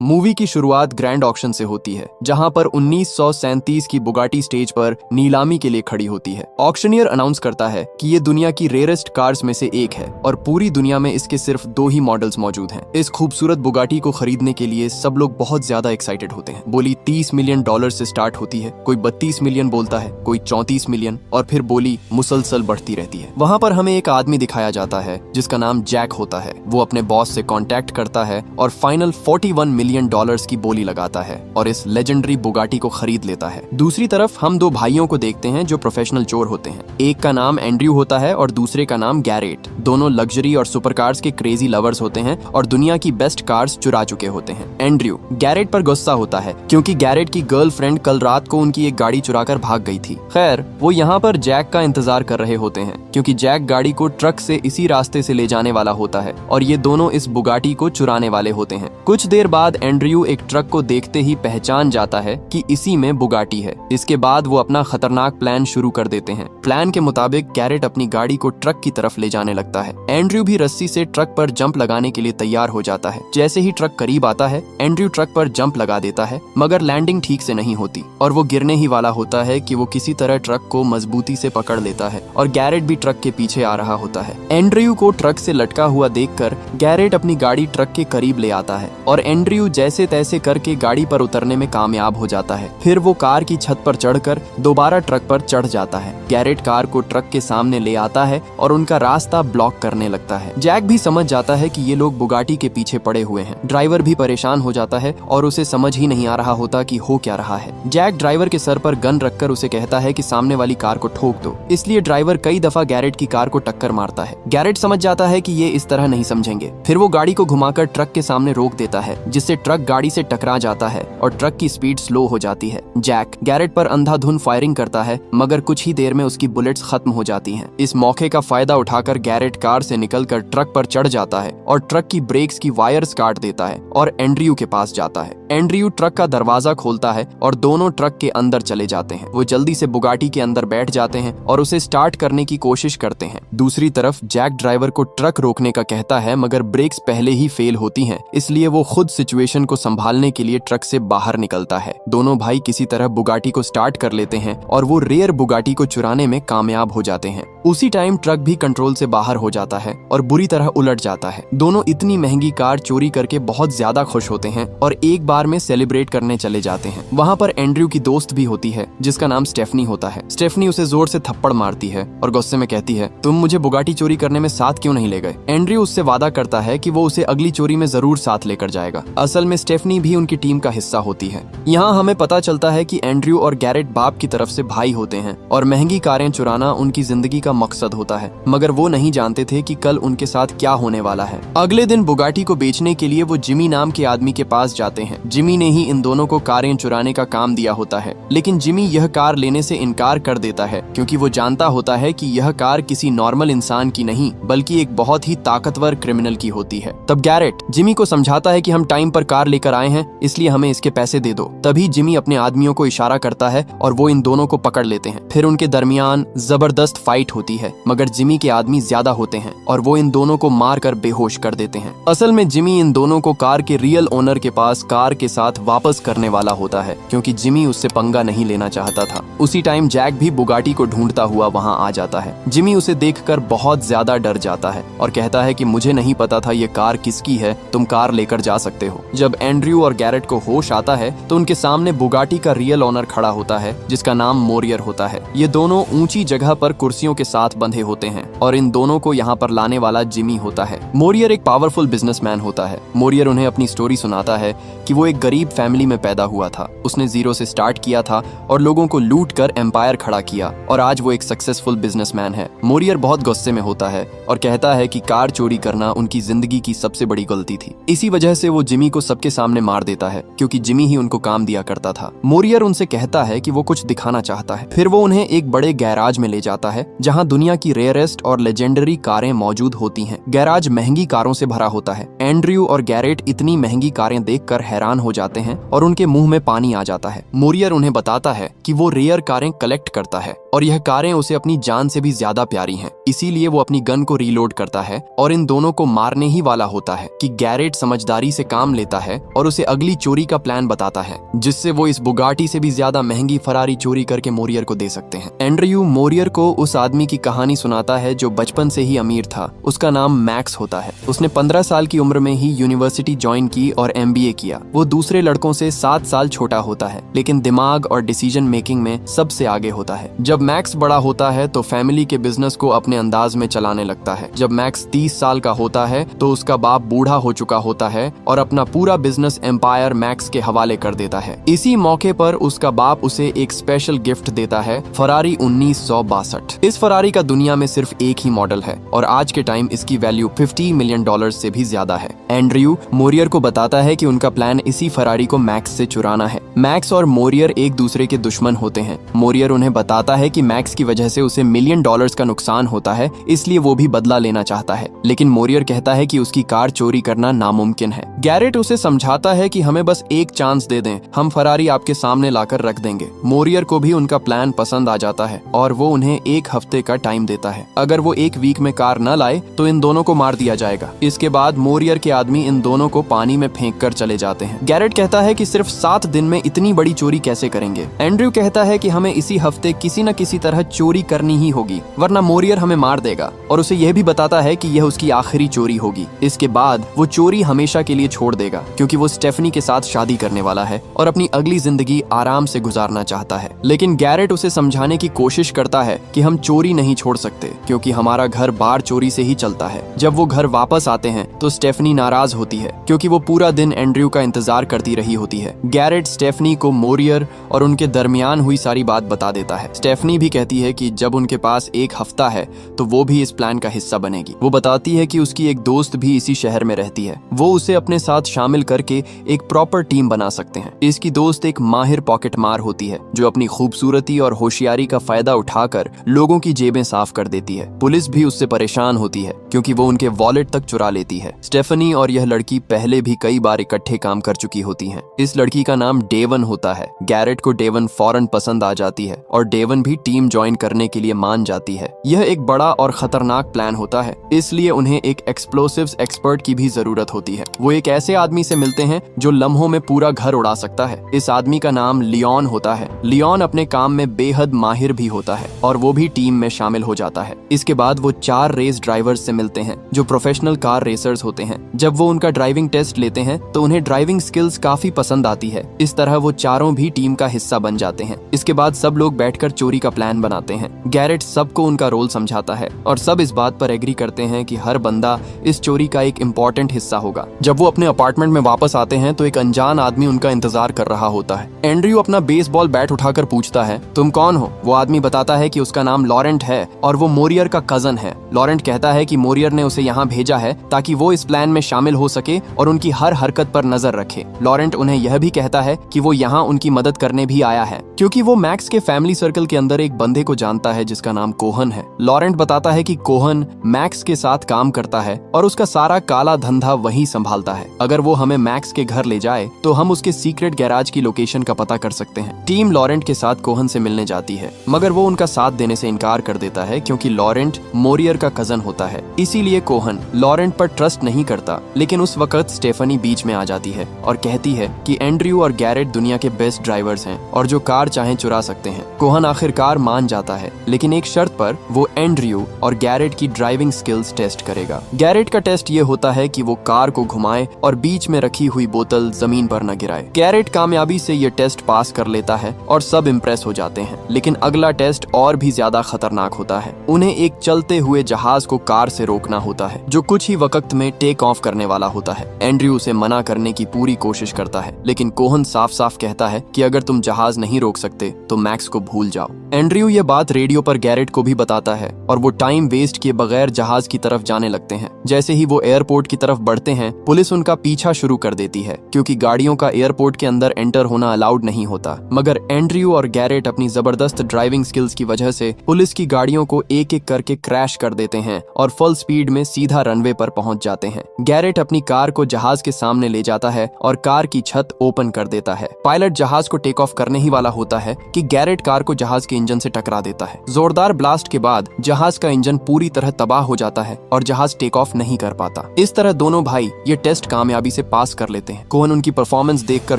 Movie की शुरुआत grand auction से होती है, जहां पर 1937 की बुगाटी स्टेज पर नीलामी के लिए खड़ी होती है। ऑक्शनियर अनाउंस करता है कि ये दुनिया की रेयरेस्ट कार्स में से एक है और पूरी दुनिया में इसके सिर्फ 2 ही मॉडल्स मौजूद हैं। इस खूबसूरत बुगाटी को खरीदने के लिए सब लोग बहुत ज्यादा एक्साइटेड होते हैं। बोली $30 मिलियन से स्टार्ट होती है, कोई 32 मिलियन बोलता है, कोई 34 मिलियन, और फिर बोली मुसलसल बढ़ती रहती है। वहां पर हमें एक आदमी दिखाया जाता है जिसका नाम जैक होता है। वो अपने बॉस से कॉन्टैक्ट करता है और फाइनल $41 मिलियन की बोली लगाता है और इस लेजेंडरी बुगाटी को खरीद लेता है। दूसरी तरफ हम 2 भाइयों को देखते हैं जो प्रोफेशनल चोर होते हैं। एक का नाम एंड्रयू होता है और दूसरे का नाम गैरेट। दोनों लग्जरी और सुपर कार्स के क्रेजी लवर्स होते हैं और दुनिया की बेस्ट कार्स चुरा चुके होते हैं। एंड्रयू गैरेट पर गुस्सा होता है क्योंकि गैरेट की गर्लफ्रेंड कल रात को उनकी एक गाड़ी चुराकर भाग गई थी। खैर, वो यहाँ पर जैक का इंतजार कर रहे होते हैं क्योंकि जैक गाड़ी को ट्रक से इसी रास्ते से ले जाने वाला होता है और ये दोनों इस बुगाटी को चुराने वाले होते हैं। कुछ देर बाद एंड्रयू एक ट्रक को देखते ही पहचान जाता है कि इसी में बुगाटी है। इसके बाद वो अपना खतरनाक प्लान शुरू कर देते हैं। प्लान के मुताबिक गैरेट अपनी गाड़ी को ट्रक की तरफ ले जाने लगता है। एंड्रयू भी रस्सी से ट्रक पर जंप लगाने के लिए तैयार हो जाता है। जैसे ही ट्रक करीब आता है, एंड्रयू ट्रक पर जंप लगा देता है, मगर लैंडिंग ठीक से नहीं होती और वो गिरने ही वाला होता है कि वो किसी तरह ट्रक को मजबूती से पकड़ लेता है और गैरेट भी ट्रक के पीछे आ रहा होता है। एंड्रयू को ट्रक से लटका हुआ देखकर गैरेट अपनी गाड़ी ट्रक के करीब ले आता है और एंड्रयू जैसे तैसे करके गाड़ी पर उतरने में कामयाब हो जाता है। फिर वो कार की छत पर चढ़कर दोबारा ट्रक पर चढ़ जाता है। गैरेट कार को ट्रक के सामने ले आता है और उनका रास्ता ब्लॉक करने लगता है। जैक भी समझ जाता है कि ये लोग बुगाटी के पीछे पड़े हुए हैं। ड्राइवर भी परेशान हो जाता है और उसे समझ ही नहीं आ रहा होता कि हो क्या रहा है। जैक ड्राइवर के सर पर गन रखकर उसे कहता है कि सामने वाली कार को ठोक दो। इसलिए ड्राइवर कई दफा गैरेट की कार को टक्कर मारता है। गैरेट समझ जाता है कि ये इस तरह नहीं समझेंगे। फिर वो गाड़ी को घुमाकर ट्रक के सामने रोक देता है, जिससे ट्रक गाड़ी से टकरा जाता है और ट्रक की स्पीड स्लो हो जाती है। जैक गैरेट पर अंधाधुंध फायरिंग करता है, मगर कुछ ही देर में उसकी बुलेट्स खत्म हो जाती हैं। इस मौके का फायदा उठाकर गैरेट कार से निकलकर ट्रक पर चढ़ जाता है और ट्रक की ब्रेक्स की वायर्स काट देता है और एंड्रयू के पास जाता है। एंड्रयू ट्रक का दरवाजा खोलता है और दोनों ट्रक के अंदर चले जाते हैं। वो जल्दी से बुगाटी के अंदर बैठ जाते हैं और उसे स्टार्ट करने की कोशिश करते हैं। दूसरी तरफ जैक ड्राइवर को ट्रक रोकने का कहता है, मगर ब्रेक्स पहले ही फेल होती हैं, इसलिए वो खुद सिचुएशन को संभालने के लिए ट्रक से बाहर निकलता है। दोनों भाई किसी तरह बुगाटी को स्टार्ट कर लेते हैं और वो रेयर बुगाटी को चुराने में कामयाब हो जाते हैं। उसी टाइम ट्रक भी कंट्रोल से बाहर हो जाता है और बुरी तरह उलट जाता है। दोनों इतनी महंगी कार चोरी करके बहुत ज्यादा खुश होते हैं और एक बार में सेलिब्रेट करने चले जाते हैं। वहाँ पर एंड्रयू की दोस्त भी होती है जिसका नाम स्टेफनी होता है। स्टेफनी उसे जोर से थप्पड़ मारती है और गुस्से में कहती है, तुम मुझे बुगाटी चोरी करने में साथ क्यों नहीं ले गए? एंड्रयू उससे वादा करता है कि वो उसे अगली चोरी में जरूर साथ लेकर जाएगा। असल में स्टेफनी भी उनकी टीम का हिस्सा होती है। यहाँ हमें पता चलता है कि एंड्रयू और गैरेट बाप की तरफ से भाई होते हैं और महंगी कारें चुराना उनकी जिंदगी का मकसद होता है, मगर वो नहीं जानते थे कि कल उनके साथ क्या होने वाला है। अगले दिन बुगाटी को बेचने के लिए वो जिमी नाम के आदमी के पास जाते हैं। जिमी ने ही इन दोनों को कारें चुराने का काम दिया होता है, लेकिन जिमी यह कार लेने से इनकार कर देता है क्योंकि वो जानता होता है कि यह कार किसी नॉर्मल इंसान की नहीं बल्कि एक बहुत ही ताकतवर क्रिमिनल की होती है। तब गैरेट जिमी को समझाता है कि हम टाइम पर कार लेकर आए हैं, इसलिए हमें इसके पैसे दे दो। तभी जिमी अपने आदमियों को इशारा करता है और वो इन दोनों को पकड़ लेते हैं। फिर उनके दरमियान जबरदस्त फाइट होती है, मगर जिमी के आदमी ज्यादा होते हैं और वो इन दोनों को मार कर बेहोश कर देते हैं। असल में जिमी इन दोनों को कार के रियल ओनर के पास कार के साथ वापस करने वाला होता है क्योंकि जिमी उससे पंगा नहीं लेना चाहता था। उसी टाइम जैक भी बुगाटी को ढूंढता हुआ वहाँ आ जाता है। जिमी उसे देखकर बहुत ज्यादा डर जाता है और कहता है कि मुझे नहीं पता था ये कार किसकी है, तुम कार लेकर जा सकते हो। जब एंड्रयू और गैरेट को होश आता है तो उनके सामने बुगाटी का रियल ओनर खड़ा होता है जिसका नाम मोरियर होता है। ये दोनों ऊंची जगह पर कुर्सियों के साथ बंधे होते हैं और इन दोनों को यहाँ पर लाने वाला जिमी होता है। मोरियर एक पावरफुल बिजनेसमैन होता है। मोरियर उन्हें अपनी स्टोरी सुनाता है कि वो एक गरीब फैमिली में पैदा हुआ था। उसने जीरो से स्टार्ट किया था और लोगों को लूट कर एम्पायर खड़ा किया और आज वो एक सक्सेसफुल बिजनेसमैन है। मोरियर बहुत गुस्से में होता है और कहता है कि कार चोरी करना उनकी जिंदगी की सबसे बड़ी गलती थी। इसी वजह से वो जिमी को सबके सामने मार देता है क्योंकि जिमी ही उनको काम दिया करता था। मोरियर उनसे कहता है कि वो कुछ दिखाना चाहता है। फिर वो उन्हें एक बड़े गैराज में ले जाता है जहाँ दुनिया की रेयरेस्ट और लेजेंडरी कारें मौजूद होती हैं। गैराज महंगी कारों से भरा होता है। एंड्रयू और गैरेट इतनी महंगी कारें देखकर हैरान हो जाते हैं और उनके मुंह में पानी आ जाता है। मोरियर उन्हें बताता है कि वो रेयर कारें कलेक्ट करता है और यह कारें उसे अपनी जान से भी ज्यादा प्यारी हैं। इसीलिए वो अपनी गन को रीलोड करता है और इन दोनों को मारने ही वाला होता है कि गैरेट समझदारी से काम लेता है और उसे अगली चोरी का प्लान बताता है, जिससे वो इस बुगाटी से भी ज्यादा महंगी फरारी चोरी करके मोरियर को दे सकते हैं। एंड्रयू मोरियर को उस आदमी की कहानी सुनाता है जो बचपन से ही अमीर था। उसका नाम मैक्स होता है। उसने 15 साल की उम्र में ही यूनिवर्सिटी ज्वाइन की और MBA किया। वो दूसरे लड़कों से 7 साल छोटा होता है, लेकिन दिमाग और डिसीजन मेकिंग में सबसे आगे होता है। जब मैक्स बड़ा होता है तो फैमिली के बिजनेस को अपने अंदाज में चलाने लगता है। जब मैक्स 30 साल का होता है तो उसका बाप बूढ़ा हो चुका होता है और अपना पूरा बिजनेस एम्पायर मैक्स के हवाले कर देता है। इसी मौके पर उसका बाप उसे एक स्पेशल गिफ्ट देता है, फरारी 1962। इस फरारी का दुनिया में सिर्फ एक ही मॉडल है और आज के टाइम इसकी वैल्यू $50 मिलियन से भी ज्यादा है। एंड्रयू मोरियर को बताता है कि उनका प्लान इसी फरारी को मैक्स से चुराना है। मैक्स और मोरियर एक दूसरे के दुश्मन होते हैं। मोरियर उन्हें बताता है कि मैक्स की वजह से उसे $1 मिलियन का नुकसान होता है, इसलिए वो भी बदला लेना चाहता है। लेकिन मोरियर कहता है कि उसकी कार चोरी करना नामुमकिन है। गैरेट उसे समझाता है कि हमें बस एक चांस दे दें, हम फरारी आपके सामने लाकर रख देंगे। मोरियर को भी उनका प्लान पसंद आ जाता है और वो उन्हें 1 हफ्ते का टाइम देता है। अगर वो 1 वीक में कार न लाए तो इन दोनों को मार दिया जाएगा। इसके बाद मोरियर के आदमी इन दोनों को पानी में फेंक कर चले जाते हैं। गैरेट कहता है कि सिर्फ 7 दिन में इतनी बड़ी चोरी कैसे करेंगे। एंड्रयू कहता है कि हमें इसी हफ्ते किसी न किसी तरह चोरी करनी ही होगी, वरना मोरियर हमें मार देगा, और उसे यह भी बताता है कि यह उसकी आखिरी चोरी होगी। इसके बाद वो चोरी हमेशा के लिए छोड़ देगा, क्योंकि वो स्टेफनी के साथ शादी करने वाला है और अपनी अगली जिंदगी आराम से गुजारना चाहता है। लेकिन गैरेट उसे समझाने की कोशिश करता है कि हम चोरी नहीं छोड़ सकते, क्योंकि हमारा घर बार चोरी से ही चलता है। जब वो घर वापस आते हैं तो स्टेफनी नाराज होती है, क्योंकि वो पूरा दिन एंड्रयू का इंतजार करती रही होती है। गैरेट स्टेफनी को मोरियर और उनके दरमियान हुई सारी बात बता देता है। स्टेफनी भी कहती है कि जब उनके पास 1 हफ्ता है तो वो भी इस प्लान का हिस्सा बनेगी। वो बताती है कि उसकी एक दोस्त भी इसी शहर में रहती है, वो उसे अपने साथ शामिल करके एक प्रॉपर टीम बना सकते हैं। इसकी दोस्त एक माहिर पॉकेट मार होती है, जो अपनी खूबसूरती और होशियारी का फायदा उठाकर लोगों की जेबें साफ कर देती है। पुलिस भी उससे परेशान होती है, क्योंकि वो उनके वॉलेट तक चुरा लेती है। स्टेफनी और यह लड़की पहले भी कई बार इकट्ठे काम कर चुकी होती हैं। इस लड़की का नाम डेवन होता है। गैरेट को डेवन फौरन पसंद आ जाती है और डेवन भी टीम ज्वाइन करने के लिए मान जाती है। यह एक बड़ा और खतरनाक प्लान होता है, इसलिए उन्हें एक एक्सप्लोसिव्स एक्सपर्ट की भी जरूरत होती है। वो एक ऐसे आदमी से मिलते हैं जो लम्हों में पूरा घर उड़ा सकता है। इस आदमी का नाम लियोन होता है। लियोन अपने काम में बेहद माहिर भी होता है और वो भी टीम में शामिल हो जाता है। इसके बाद वो 4 रेस ड्राइवर्स से मिलते हैं जो प्रोफेशनल कार रेसर्स होते हैं। जब वो उनका ड्राइविंग टेस्ट लेते हैं तो उन्हें ड्राइविंग स्किल्स काफी पसंद आती है। इस तरह वो चारों भी टीम का हिस्सा बन जाते हैं। इसके बाद सब लोग बैठकर चोरी का प्लान बनाते हैं। गैरेट सबको उनका रोल समझाता है और सब इस बात पर एग्री करते हैं कि हर बंदा इस चोरी का एक इम्पोर्टेंट हिस्सा होगा। जब वो अपने अपार्टमेंट में वापस आते हैं तो एक अनजान आदमी उनका इंतजार कर रहा होता है। एंड्रयू अपना बेसबॉल बैट उठाकर पूछता है, तुम कौन हो? वो आदमी बताता है कि उसका नाम लॉरेंट है और वो मोरियर का कजन है। लॉरेंट कहता है कि मोरियर ने उसे यहाँ भेजा है ताकि वो इस प्लान में शामिल हो सके और उनकी हर हरकत पर नजर रखे। लॉरेंट उन्हें यह भी कहता है कि वो यहाँ उनकी मदद करने भी आया है, क्योंकि वो मैक्स के फैमिली सर्कल के अंदर एक बंदे को जानता है जिसका नाम कोहन है। लॉरेंट बताता है कि कोहन मैक्स के साथ काम करता है और उसका सारा काला धंधा वही संभालता है। अगर वो हमें मैक्स के घर ले जाए तो हम उसके सीक्रेट गैराज की लोकेशन का पता कर सकते हैं। टीम लॉरेंट के साथ कोहन से मिलने जाती है, मगर वो उनका साथ देने से इनकार कर देता है, क्योंकि लॉरेंट मोरियर का कजन होता है। इसीलिए कोहन लॉरेंट पर ट्रस्ट नहीं करता। लेकिन उस वक्त स्टेफनी बीच में आ जाती है और कहती है कि एंड्रयू और गैरेट दुनिया के बेस्ट ड्राइवर्स हैं और जो कार चाहें चुरा सकते हैं। कोहन आखिरकार मान जाता है, लेकिन एक शर्त पर। वो एंड्रयू और गैरेट की ड्राइविंग स्किल्स टेस्ट करेगा। गैरेट का टेस्ट ये होता है कि वो कार को घुमाए और बीच में रखी हुई बोतल जमीन पर न गिराए। गैरेट कामयाबी से ये टेस्ट पास कर लेता है और सब इम्प्रेस हो जाते हैं। लेकिन अगला टेस्ट और भी ज्यादा खतरनाक होता है। उन्हें एक चलते हुए जहाज को कार से रोकना होता है, जो कुछ ही वक्त में टेक ऑफ करने वाला होता है। एंड्रयू उसे मना करने की पूरी कोशिश करता है, लेकिन कोहन साफ साफ कहता है कि अगर तुम जहाज नहीं रोक सकते तो मैक्स को भूल जाओ। एंड्रयू ये बात रेडियो पर गैरेट को भी बताता है और वो टाइम वेस्ट किए बगैर जहाज की तरफ जाने लगते हैं। जैसे ही वो एयरपोर्ट की तरफ बढ़ते हैं, पुलिस उनका पीछा शुरू कर देती है, क्योंकि गाड़ियों का एयरपोर्ट के अंदर एंटर होना अलाउड नहीं होता। मगर एंड्रयू और गैरेट अपनी जबरदस्त ड्राइविंग स्किल्स की वजह से पुलिस की गाड़ियों को एक एक करके क्रैश कर देते हैं और फुल स्पीड में सीधा रनवे पर पहुंच जाते हैं। गैरेट अपनी कार को जहाज के सामने ले जाता है और कार की छत ओपन कर देता है। पायलट जहाज को टेक ऑफ करने ही वाला होता है कि गैरेट कार को जहाज के इंजन से टकरा देता है। जोरदार ब्लास्ट के बाद जहाज का इंजन पूरी तरह तबाह हो जाता है और जहाज टेक ऑफ नहीं कर पाता। इस तरह दोनों भाई ये टेस्ट कामयाबी से पास कर लेते हैं। कोहन उनकी परफॉर्मेंस देखकर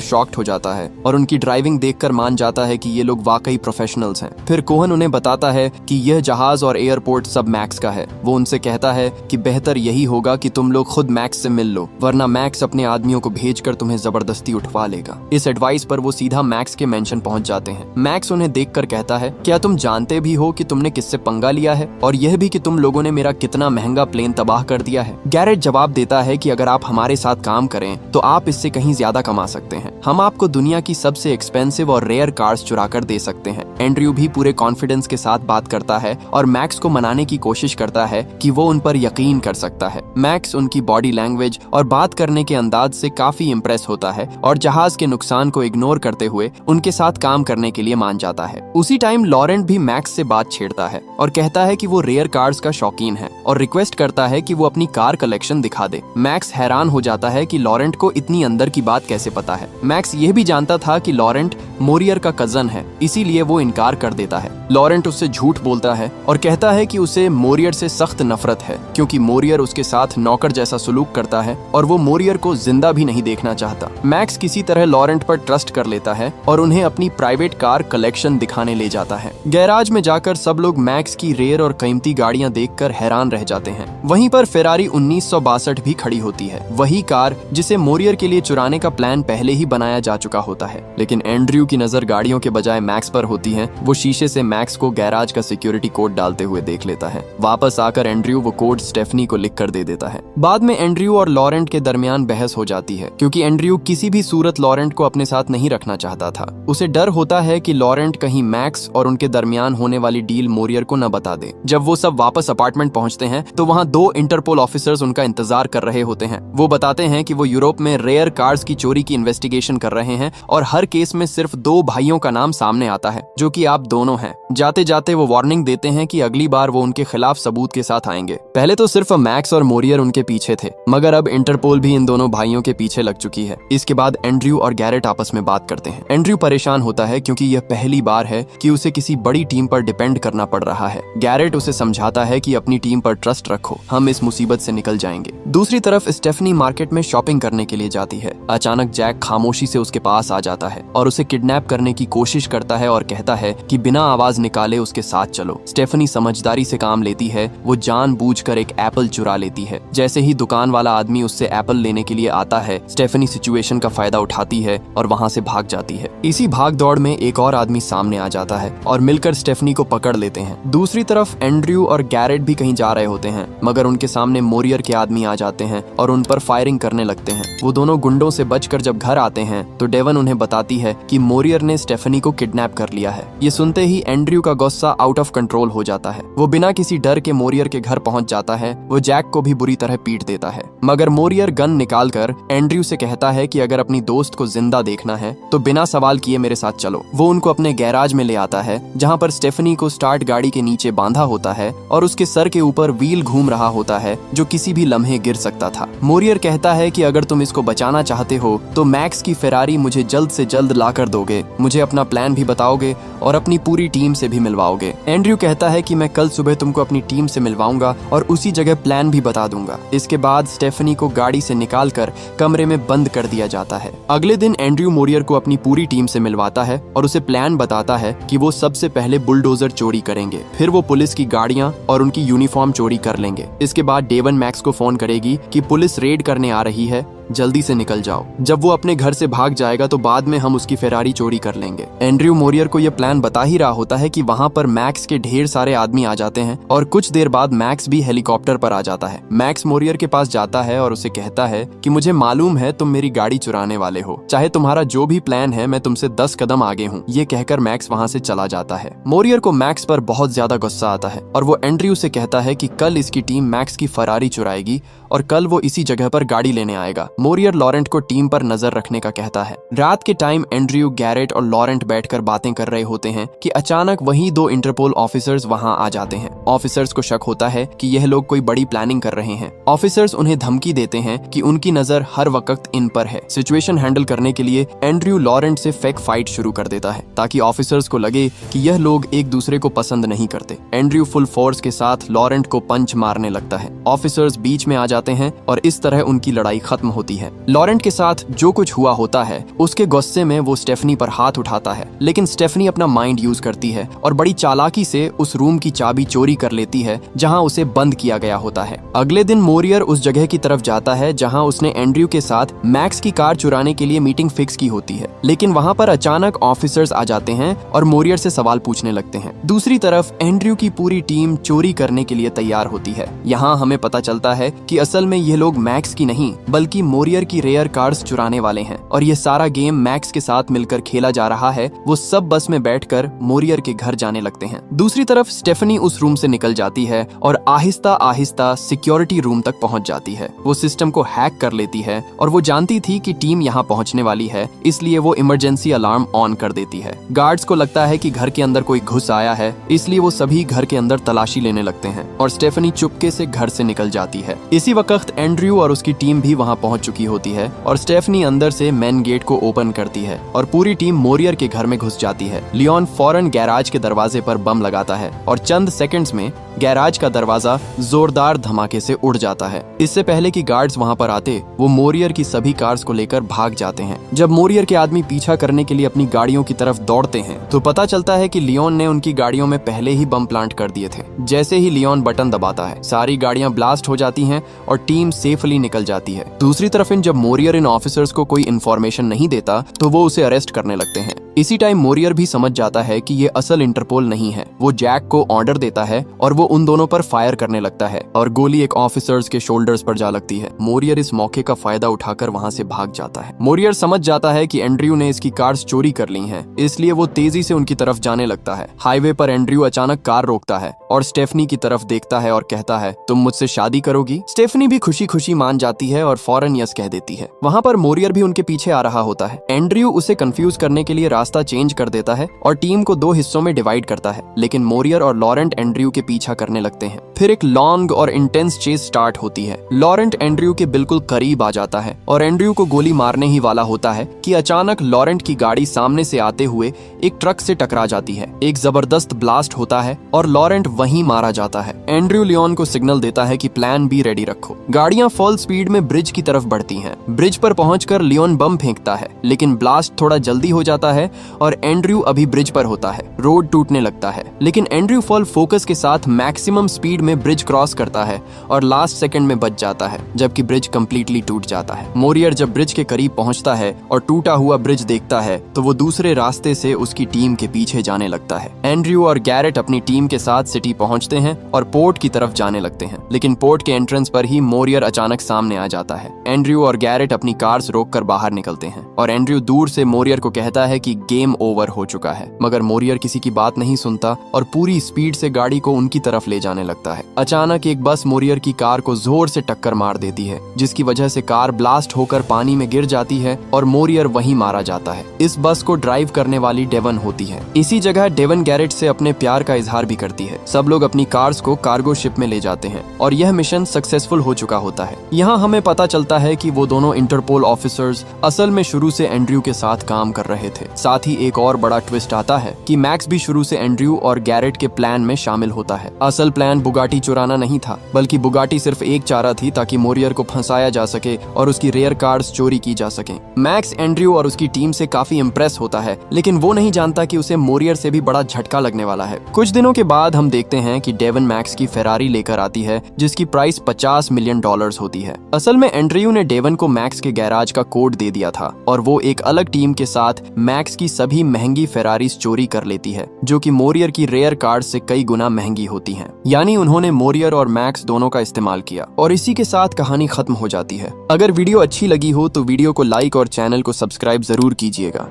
शॉक्ड हो जाता है और उनकी ड्राइविंग देखकर मान जाता है कि ये लोग वाकई प्रोफेशनल्स हैं। फिर कोहन उन्हें बताता है कि यह जहाज और एयरपोर्ट सब मैक्स का है। वो उनसे कहता है कि बेहतर यही होगा कि तुम लोग खुद मैक्स से मिल लो, वरना मैक्स अपने आदमियों को भेजकर तुम्हें जबरदस्ती उठवा लेगा। इस एडवाइस पर वो सीधा मैक्स के मेंशन पहुंच जाते हैं। मैक्स उन्हें देखकर कहता है, क्या तुम जानते भी हो कि तुमने किससे पंगा लिया है, और यह भी कि तुम लोगों ने मेरा कितना महंगा प्लेन तबाह कर दिया है। गैरेट जवाब देता है कि अगर आप हमारे साथ काम करें तो आप इससे कहीं ज्यादा कमा सकते हैं। हम आपको दुनिया की सबसे एक्सपेंसिव और रेयर कार्स चुरा कर दे सकते हैं। एंड्रयू भी पूरे कॉन्फिडेंस के साथ बात करता है और मैक्स को मनाने की कोशिश करता है कि वो उन पर यकीन कर सकता है। मैक्स उनकी बॉडी लैंग्वेज और बात करने के अंदाज से काफी इंप्रेस होता है और जहाज के नुकसान को इग्नोर करते हुए उनके साथ काम करने के लिए मान जाता है। उसी टाइम लॉरेंट भी मैक्स से बात छेड़ता है और कहता है कि वो रेयर कार्स का शौकीन है और रिक्वेस्ट करता है कि वो अपनी कार कलेक्शन दिखा दे। मैक्स हैरान हो जाता है कि लॉरेंट को इतनी अंदर की बात कैसे पता है। मैक्स यह भी जानता था कि लॉरेंट मोरियर का कजन है, इसीलिए वो इनकार कर देता है। लॉरेंट उससे झूठ बोलता है और कहता है कि उसे मोरियर से सख्त नफरत है, क्योंकि मोरियर उसके साथ नौकर जैसा सुलूक करता है और वो मोरियर को जिंदा भी नहीं देखना चाहता। मैक्स किसी तरह लॉरेंट पर ट्रस्ट कर लेता है और उन्हें अपनी प्राइवेट कार कलेक्शन दिखाने ले जाता है। गैराज में जाकर सब लोग मैक्स की रेयर और कीमती गाड़ियां देखकर हैरान रह जाते हैं। वहीं पर फेरारी 1962 भी खड़ी होती है, वही कार जिसे मोरियर के लिए चुराने का प्लान पहले ही बनाया जा चुका होता है। लेकिन एंड्रयू की नजर गाड़ियों के बजाय मैक्स पर होती है। वो शीशे से मैक्स को गैराज का सिक्योरिटी कोड डालते हुए देख लेता है। वापस आकर एंड्रयू वो कोड स्टेफनी को लिख कर दे देता है। बाद में एंड्रयू और लॉरेंट के दरमियान बहस हो जाती है, क्योंकि एंड्रयू किसी भी सूरत लॉरेंट को अपने साथ नहीं रखना चाहता था। उसे डर होता है कि लॉरेंट कहीं मैक्स और उनके दरमियान होने वाली डील मोरियर को न बता दे। जब वो सब वापस अपार्टमेंट पहुंचते हैं तो वहां 2 इंटरपोल ऑफिसर्स उनका इंतजार कर रहे होते हैं। वो बताते हैं कि वो यूरोप में रेयर कार्स की चोरी की इन्वेस्टिगेशन कर रहे हैं और हर केस में सिर्फ 2 भाइयों का नाम सामने आता है, जो कि आप दोनों हैं। जाते जाते वो वार्निंग देते हैं कि अगली बार वो उनके खिलाफ सबूत के साथ आएंगे। पहले तो सिर्फ मैक्स और मोरियर उनके पीछे थे, मगर अब इंटरपोल भी इन दोनों भाइयों के पीछे लग चुकी है। इसके बाद एंड्रयू और गैरेट आपस में बात करते हैं। एंड्रयू परेशान होता है क्योंकि यह पहली बार है कि उसे किसी बड़ी टीम पर डिपेंड करना पड़ रहा है। गैरेट उसे समझाता है कि अपनी टीम पर ट्रस्ट रखो, हम इस मुसीबत से निकल जाएंगे। दूसरी तरफ स्टेफनी मार्केट में शॉपिंग करने के लिए जाती है। अचानक जैक खामोशी से उसके पास आ जाता है और उसे किडनैप करने की कोशिश करता है और कहता है कि बिना आवाज निकाले उसके साथ चलो। स्टेफनी समझदारी से काम लेती है। वो जानबूझकर एक एप्पल चुरा लेती है। जैसे ही दुकान वाला आदमी उससे एप्पल लेने के लिए आता है, स्टेफनी सिचुएशन का फायदा उठाती है और वहां से भाग जाती है। इसी भाग दौड़ में एक और आदमी सामने आ जाता है और मिलकर स्टेफनी को पकड़ लेते हैं। दूसरी तरफ एंड्रयू और गैरेट भी कहीं जा रहे होते हैं, मगर उनके सामने मोरियर के आदमी आ जाते हैं और उन पर फायरिंग करने लगते हैं। वो दोनों गुंडों से बचकर जब घर आते हैं तो डेवन उन्हें बताती है कि मोरियर ने स्टेफनी को किडनैप कर लिया है। ये सुनते ही एंड्रयू का गुस्सा आउट ऑफ कंट्रोल हो जाता है। वो बिना किसी डर के मोरियर के घर पहुंच जाता है। वो जैक को भी बुरी तरह पीट देता है, मगर मोरियर गन निकालकर एंड्रयू से कहता है कि अगर अपनी दोस्त को जिंदा देखना है तो बिना सवाल किए मेरे साथ चलो। वो उनको अपने गैराज में ले आता है, जहां पर स्टेफनी को स्टार्ट गाड़ी के नीचे बांधा होता है और उसके सर के ऊपर व्हील घूम रहा होता है, जो किसी भी लम्हे गिर सकता था। मोरियर कहता है कि अगर तुम इसको बचाना चाहते हो तो मैक्स की फेरारी मुझे जल्द से जल्द ला कर दोगे, मुझे अपना प्लान भी बताओगे और अपनी पूरी टीम से भी मिलवाओगे। एंड्रयू कहता है कि मैं कल सुबह तुमको अपनी टीम से मिलवाऊंगा और उसी जगह प्लान भी बता दूंगा। इसके बाद स्टेफनी को गाड़ी से निकालकर कमरे में बंद कर दिया जाता है। अगले दिन एंड्रयू मोरियर को अपनी पूरी टीम से मिलवाता है और उसे प्लान बताता है कि वो सबसे पहले बुलडोजर चोरी करेंगे, फिर वो पुलिस की गाड़ियां और उनकी यूनिफॉर्म चोरी कर लेंगे। इसके बाद डेवन मैक्स को फोन करेगी कि पुलिस रेड करने आ रही है, जल्दी से निकल जाओ। जब वो अपने घर से भाग जाएगा तो बाद में हम उसकी फेरारी चोरी कर लेंगे। एंड्रयू मोरियर को यह प्लान बता ही रहा होता है कि वहां पर मैक्स के ढेर सारे आदमी आ जाते हैं और कुछ देर बाद मैक्स भी हेलीकॉप्टर पर आ जाता है। मैक्स मोरियर के पास जाता है और उसे कहता है कि मुझे मालूम है तुम मेरी गाड़ी चुराने वाले हो, चाहे तुम्हारा जो भी प्लान है मैं तुमसे 10 कदम आगे हूँ। ये कहकर मैक्स वहाँ से चला जाता है। मोरियर को मैक्स पर बहुत ज्यादा गुस्सा आता है और वो एंड्रयू से कहता है कि कल इसकी टीम मैक्स की फरारी चुराएगी और कल वो इसी जगह पर गाड़ी लेने आएगा। मोरियर लॉरेंट को टीम पर नजर रखने का कहता है। रात के टाइम एंड्रयू, गैरेट और लॉरेंट बैठकर बातें कर रहे होते हैं कि अचानक वहीं 2 इंटरपोल ऑफिसर्स वहां आ जाते हैं। ऑफिसर्स को शक होता है कि यह लोग कोई बड़ी प्लानिंग कर रहे हैं। ऑफिसर्स उन्हें धमकी देते हैं कि उनकी नजर हर वक्त इन पर है। सिचुएशन हैंडल करने के लिए एंड्रयू लॉरेंट से फेक फाइट शुरू कर देता है ताकि ऑफिसर्स को लगे ये कि यह लोग एक दूसरे को पसंद नहीं करते। एंड्रयू फुल फोर्स के साथ लॉरेंट को पंच मारने लगता है। ऑफिसर्स बीच में आ जाते हैं और इस तरह उनकी लड़ाई खत्म होती है। लॉरेंट के साथ जो कुछ हुआ होता है उसके गुस्से में वो स्टेफनी पर हाथ उठाता है, लेकिन स्टेफनी अपना माइंड यूज करती है और बड़ी चालाकी से उस रूम की चाबी चोरी कर लेती है जहां उसे बंद किया गया होता है। अगले दिन मोरियर उस जगह की तरफ जाता है जहां उसने एंड्रयू के साथ मैक्स की कार चुराने के लिए मीटिंग फिक्स की होती है, लेकिन वहां पर अचानक ऑफिसर्स आ जाते हैं और मोरियर से सवाल पूछने लगते हैं। दूसरी तरफ एंड्रयू की पूरी टीम चोरी करने के लिए तैयार होती है। यहाँ हमें पता चलता है कि असल में ये लोग मैक्स की नहीं बल्कि मोरियर की रेयर कार्स चुराने वाले हैं और ये सारा गेम मैक्स के साथ मिलकर खेला जा रहा है। वो सब बस में बैठकर मोरियर के घर जाने लगते हैं। दूसरी तरफ स्टेफनी उस रूम से निकल जाती है और आहिस्ता आहिस्ता सिक्योरिटी रूम तक पहुंच जाती है। वो सिस्टम को हैक कर लेती है और वो जानती थी कि टीम यहाँ पहुंचने वाली है, इसलिए वो इमरजेंसी अलार्म ऑन कर देती है। गार्ड्स को लगता है कि घर के अंदर कोई घुस आया है, इसलिए वो सभी घर के अंदर तलाशी लेने लगते हैं और स्टेफनी चुपके से घर से निकल जाती है। इसी वक्त एंड्रयू और उसकी टीम भी वहाँ पहुंच चुकी होती है और स्टेफनी अंदर से मेन गेट को ओपन करती है और पूरी टीम मोरियर के घर में घुस जाती है। लियोन फौरन गैराज के दरवाजे पर बम लगाता है और चंद सेकंड्स में गैराज का दरवाजा जोरदार धमाके से उड़ जाता है। इससे पहले कि गार्ड्स वहां पर आते, वो मोरियर की सभी कार्स को लेकर भाग जाते हैं। जब मोरियर के आदमी पीछा करने के लिए अपनी गाड़ियों की तरफ दौड़ते हैं तो पता चलता है कि लियोन ने उनकी गाड़ियों में पहले ही बम प्लांट कर दिए थे। जैसे ही लियोन बटन दबाता है, सारी गाड़ियां ब्लास्ट हो जाती हैं और टीम सेफली निकल जाती है। दूसरी तरफ जब मोरियर इन ऑफिसर्स को कोई इन्फॉर्मेशन नहीं देता तो वो उसे अरेस्ट करने लगते हैं। इसी टाइम मोरियर भी समझ जाता है कि ये असल इंटरपोल नहीं है। वो जैक को ऑर्डर देता है और वो उन दोनों पर फायर करने लगता है और गोली एक ऑफिसर्स के शोल्डर्स पर जा लगती है। मोरियर इस मौके का फायदा उठाकर वहां से भाग जाता है। मोरियर समझ जाता है कि एंड्रयू ने इसकी कार्स चोरी कर ली हैं, इसलिए वो तेजी से उनकी तरफ जाने लगता है। हाईवे पर एंड्रयू अचानक कार रोकता है और स्टेफनी की तरफ देखता है और कहता है, तुम मुझसे शादी करोगी? स्टेफनी भी खुशी खुशी मान जाती है और फौरन यस कह देती है। वहां पर मोरियर भी उनके पीछे आ रहा होता है। एंड्रयू उसे कंफ्यूज करने के लिए रास्ता चेंज कर देता है और टीम को 2 हिस्सों में डिवाइड करता है, लेकिन मोरियर और लॉरेंट एंड्रयू के पीछा करने लगते हैं। फिर एक लॉन्ग और इंटेंस चेस स्टार्ट होती है। लॉरेंट एंड्रयू के बिल्कुल करीब आ जाता है और एंड्रयू को गोली मारने ही वाला होता है कि अचानक लॉरेंट की गाड़ी सामने से आते हुए एक ट्रक से टकरा जाती है। एक जबरदस्त ब्लास्ट होता है और लॉरेंट वहीं मारा जाता है। एंड्रयू लियोन को सिग्नल देता है कि प्लान बी रेडी रखो। गाड़ियां फुल स्पीड में ब्रिज की तरफ बढ़ती हैं। ब्रिज पर पहुंचकर लियोन बम फेंकता है, लेकिन ब्लास्ट थोड़ा जल्दी हो जाता है और एंड्रयू अभी ब्रिज पर होता है। रोड टूटने लगता है, लेकिन एंड्रयू फुल फोकस के साथ मैक्सिमम स्पीड में ब्रिज क्रॉस करता है और लास्ट सेकंड में बच जाता है, जबकि ब्रिज कंप्लीटली टूट जाता है। मोरियर जब ब्रिज के करीब पहुंचता है और टूटा हुआ ब्रिज देखता है तो वो दूसरे रास्ते से उसकी टीम के पीछे जाने लगता है। एंड्रयू और गैरेट अपनी टीम के साथ सिटी पहुंचते हैं और पोर्ट की तरफ जाने लगते हैं, लेकिन पोर्ट के एंट्रेंस पर ही मोरियर अचानक सामने आ जाता है। एंड्रयू और गैरेट अपनी कार्स रोककर बाहर निकलते हैं और एंड्रयू दूर से मोरियर को कहता है कि गेम ओवर हो चुका है, मगर मोरियर किसी की बात नहीं सुनता और पूरी स्पीड से गाड़ी को उनकी तरफ ले जाने लगता है। अचानक एक बस मोरियर की कार को जोर से टक्कर मार देती है, जिसकी वजह से कार ब्लास्ट होकर पानी में गिर जाती है और मोरियर वहीं मारा जाता है। इस बस को ड्राइव करने वाली डेवन होती है। इसी जगह डेवन गैरेट से अपने प्यार का इजहार भी करती है। सब लोग अपनी कार्स को कार्गो शिप में ले जाते हैं और यह मिशन सक्सेसफुल हो चुका होता है। यहाँ हमें पता चलता है कि वो दोनों इंटरपोल ऑफिसर्स असल में शुरू से एंड्रयू के साथ काम कर रहे थे। साथ ही एक और बड़ा ट्विस्ट आता है कि मैक्स भी शुरू से एंड्रयू और गैरेट के प्लान में शामिल होता है। असल प्लान बुगाटी चुराना नहीं था, बल्कि बुगाटी सिर्फ एक चारा थी ताकि मोरियर को फंसाया जा सके और उसकी रेयर कार्स चोरी की जा सके। मैक्स एंड्रयू और उसकी टीम से काफी इंप्रेस होता है, लेकिन वो नहीं जानता कि उसे मोरियर से भी बड़ा झटका लगने वाला है। कुछ दिनों के बाद हम देखते हैं कि डेवन मैक्स की फेरारी लेकर आती है, जिसकी प्राइस $50 मिलियन होती है। असल में एंड्रयू ने डेवन को मैक्स के गैराज का कोड दे दिया था और वो एक अलग टीम के साथ मैक्स की सभी महंगी फेरारीज चोरी कर लेती है, जो कि मोरियर की रेयर कार्स से कई गुना महंगी होती हैं। यानी उन्होंने मोरियर और मैक्स दोनों का इस्तेमाल किया और इसी के साथ कहानी खत्म हो जाती है। अगर वीडियो अच्छी लगी हो तो वीडियो को लाइक और चैनल को सब्सक्राइब जरूर कीजिएगा।